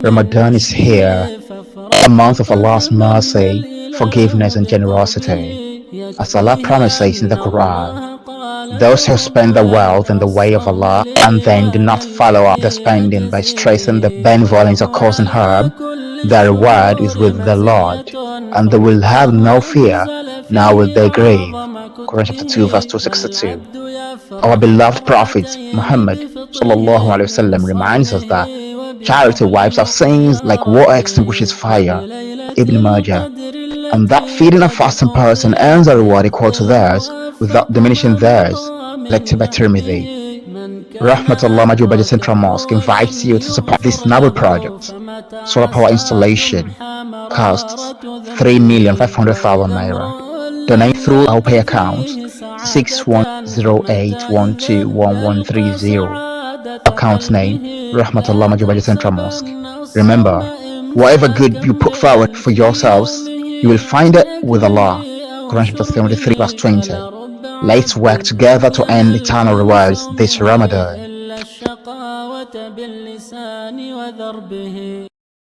Ramadan is here, a month of Allah's mercy, forgiveness and generosity. As Allah promises in the Quran, those who spend their wealth in the way of Allah and then do not follow up the spending by stressing the benevolence or causing harm, their reward is with the Lord, and they will have no fear, nor will they grieve. Quran chapter 2 verse 262. Our beloved Prophet Muhammad ﷺ reminds us that charity wipes out sins like water extinguishes fire, Ibn Majah, and that feeding a fasting person earns a reward equal to theirs without diminishing theirs, collected by Tirmidhi. RahmotaLlaah Majeobaje Central Mosque invites you to support this noble project. Solar power installation costs 3,500,000 naira. Donate through Opay account 6108121130. Account name RahmotaLlaah Majeobaje Central Mosque. Remember, whatever good you put forward for yourselves, you will find it with Allah. Quran chapter 73 verse 20. Let's work together to earn eternal rewards this Ramadan.